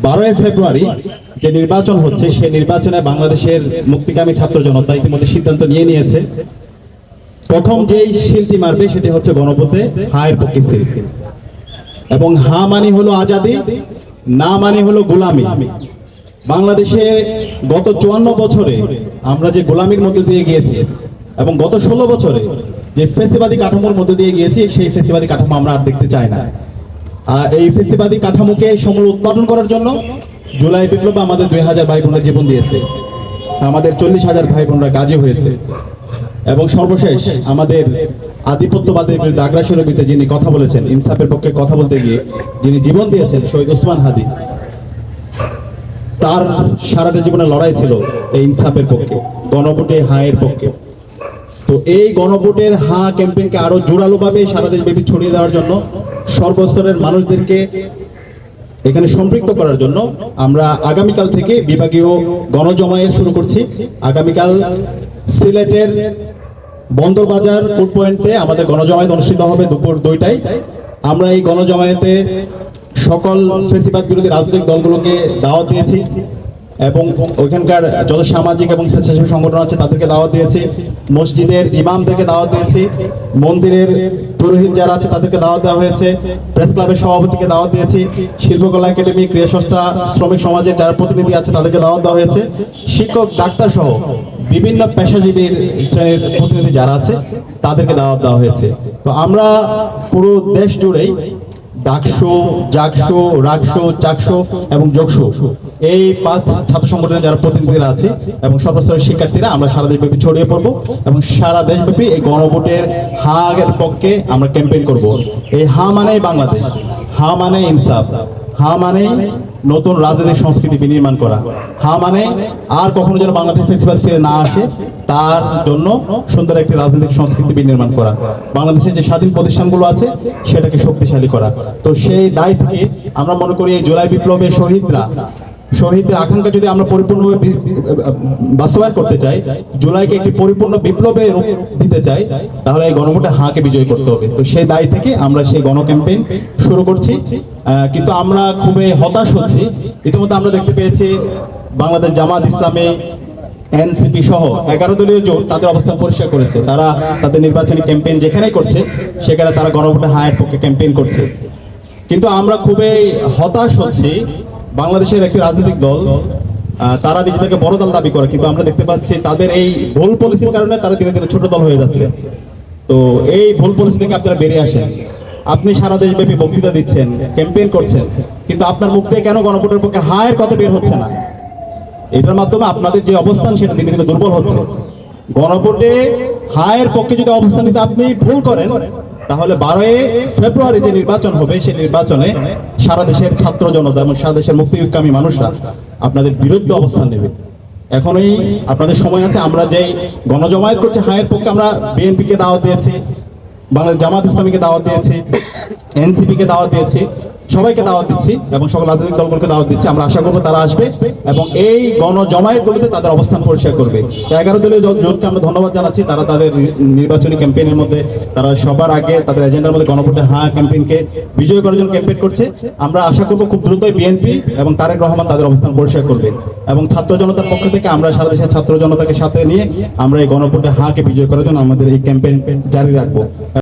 12 ফেব্রুয়ারি যে নির্বাচন হচ্ছে সেই নির্বাচনে বাংলাদেশের মুক্তিকামী ছাত্র জনতা ইতিমধ্যে সিদ্ধান্ত নিয়ে নিয়েছে। প্রথম যেই শিলটি মারবে সেটি হচ্ছে গণভোটে হায়ের পক্ষে সিল, এবং হা মানে হলো আজাদি, না মানে হলো গোলামি। বাংলাদেশে গত 54 বছরে আমরা যে গোলামির মধ্যে দিয়ে গিয়েছি এবং গত 16 বছরে যে ফেসিবাদী কাঠামোর মধ্যে দিয়ে গিয়েছি, সেই ফেসিবাদী কাঠামো আমরা আর দেখতে চাই না। আর এই ফেসিবাদী কাঠামোকে সমূল উৎপাদন করার জন্য জুলাই বিপ্লব আমাদের 2000 ভাই বোনরা জীবন দিয়েছে, আমাদের 40,000 ভাই বোনরা গাজী হয়েছে, এবং সর্বশেষ আমাদের আধিপত্যবাদের বিরুদ্ধে আগ্রাসনের বিরুদ্ধে যিনি কথা বলেছেন, ইনসাফের পক্ষে কথা বলতে গিয়ে যিনি জীবন দিয়েছেন, শহীদ ওসমান হাদি, তার সারাটা জীবনের লড়াই ছিল এই ইনসাফের পক্ষে, গণভোটে হায়ের পক্ষে। তো এই গণভোটের হা ক্যাম্পেইনকে আরো জোরালোভাবে সারা দেশব্যাপী ছড়িয়ে দেওয়ার জন্য, সর্বস্তরের মানুষদেরকে এখানে সম্পৃক্ত করার জন্য আমরা আগামীকাল থেকে বিভাগীয় গণজমায়েত শুরু করছি। আগামীকাল সিলেটের বন্দরবাজার ফুড পয়েন্টে আমাদের গণজমায়েত অনুষ্ঠিত হবে দুপুর 2টায়। আমরা এই গণজমায়েতে সকল ফেসিবাদ বিরোধী রাজনৈতিক দলগুলোকে দাওয়াত দিয়েছি, এবং ওইখানকার যত সামাজিক এবং স্বেচ্ছাসেবী সংগঠন আছে তাদেরকে দাওয়াত দিয়েছি, মসজিদের ইমামদেরকে দাওয়াত দিয়েছি, মন্দিরের পুরোহিত যারা আছে তাদেরকে দাওয়াত দেওয়া হয়েছে, প্রেস ক্লাবের সভাপতিকে দাওয়াত দিয়েছি, শিল্পকলা একাডেমি, ক্রীড়া সংস্থা, শ্রমিক সমাজের যারা প্রতিনিধি আছে তাদেরকে দাওয়াত দেওয়া হয়েছে, শিক্ষক, ডাক্তার সহ বিভিন্ন পেশাজীবীর শ্রেণীর প্রতিনিধি যারা আছে তাদেরকে দাওয়াত দেওয়া হয়েছে। তো আমরা পুরো দেশ জুড়েই ডাকসু, জাকসু, রাকসু, চাকসু এবং যোগসু, এই 5 ছাত্র সংগঠনের যারা প্রতিনিধিরা আছে এবং সর্বস্তরের শিক্ষার্থীরা আমরা সারা দেশব্যাপী ছড়িয়ে পড়ব, এবং সারা দেশব্যাপী এই গণভোটের হার পক্ষে আমরা ক্যাম্পেইন করব। এই হা মানে বাংলাদেশ, হা মানে ইনসাফ, হা মানে নতুন রাজনৈতিক সংস্কৃতি বিনির্মাণ করা, হা মানে আর কখনো যেন বাংলাদেশ ফেসিবাদ ফিরে না আসে তার জন্য সুন্দর একটি রাজনৈতিক সংস্কৃতি বিনির্মাণ করা, বাংলাদেশের যে স্বাধীন প্রতিষ্ঠানগুলো আছে সেটাকে শক্তিশালী করা। তো সেই দায় থেকে আমরা মনে করি এই জুলাই বিপ্লবের শহীদদের আকাঙ্ক্ষা যদি আমরা পরিপূর্ণভাবে বাস্তবায়ন করতে চাই, জুলাইকে একটি পরিপূর্ণ বিপ্লবে রূপ দিতে চাই, তাহলে এই গণভোটে হাকে বিজয় করতে হবে। তো সেই দায় থেকে আমরা সেই গণ ক্যাম্পেইন শুরু করছি। কিন্তু আমরা খুবই হতাশ হচ্ছি, ইতিমধ্যে আমরা দেখতে পেয়েছি বাংলাদেশ জামাত ইসলামী, এনসিপি সহ 11 দলীয় জোট তাদের অবস্থান পরিষ্কার করেছে। তারা তাদের নির্বাচনী ক্যাম্পেইন যেখানেই করছে সেখানে তারা গণভোটে হায়ের পক্ষে ক্যাম্পেইন করছে। কিন্তু আমরা খুবই হতাশ হচ্ছি, বাংলাদেশের একটি রাজনৈতিক দল তারা নিজেদেরকে বড় দল দাবি করে, কিন্তু আমরা দেখতে পাচ্ছি তাদের এই ভুল পলিসির কারণে তারা ধীরে ধীরে ছোট দল হয়ে যাচ্ছে। তো এই ভুল পলিসি থেকে আপনারা বেরিয়ে আসেন। আপনি সারা দেশব্যাপী বক্তৃতা দিচ্ছেন, ক্যাম্পেইন করছেন, কিন্তু আপনার মুখ থেকে কেন গণভোটের পক্ষে হায়ের কথা বের হচ্ছে না? এটার মাধ্যমে আপনাদের যে অবস্থান সেটা ধীরে ধীরে দুর্বল হচ্ছে। গণভোটে হায়ের পক্ষে যদি অবস্থান নিতে আপনি ভুল করেন, তাহলে 12 ফেব্রুয়ারি যে নির্বাচন হবে সেই নির্বাচনে সারা দেশের ছাত্র জনতা এবং সারা দেশের মুক্তিকামী মানুষরা আপনাদের বিরুদ্ধে অবস্থান নেবে। এখনই আপনাদের সময় আছে। আমরা যেই গণজমায়েত করছি হায়ের পক্ষে, আমরা বিএনপিকে দাওয়াত দিয়েছি, বাংলাদেশ জামাত ইসলামীকে দাওয়াত দিয়েছি, এনসিপিকে দাওয়াত দিয়েছি, সবাইকে দাওয়াত দিচ্ছি এবং সকল রাজনৈতিক দলগুলোকে দাওয়াত দিচ্ছি। আমরা আশা করবো তারা আসবে এবং এই গণজমায়েতগুলিতে তাদের অবস্থান পরিষ্কার করবে। 11 দলীয় জোটকে আমরা ধন্যবাদ জানাচ্ছি, তারা তাদের নির্বাচনী ক্যাম্পেইনের মধ্যে তারা সবার আগে তাদের এজেন্ডার মধ্যে গণভোটে হ্যাঁ ক্যাম্পেইনকে বিজয় করার জন্য ক্যাম্পেইন করছে। আমরা আশা করবো খুব দ্রুতই বিএনপি এবং তারেক রহমান তাদের অবস্থান পরিষ্কার করবে, এবং ছাত্র জনতার পক্ষ থেকে আমরা সারা দেশের ছাত্র জনতাকে সাথে নিয়ে আমরা এই গণভোটে হাঁকে বিজয় করার জন্য আমাদের এই ক্যাম্পেইন জারি রাখবো।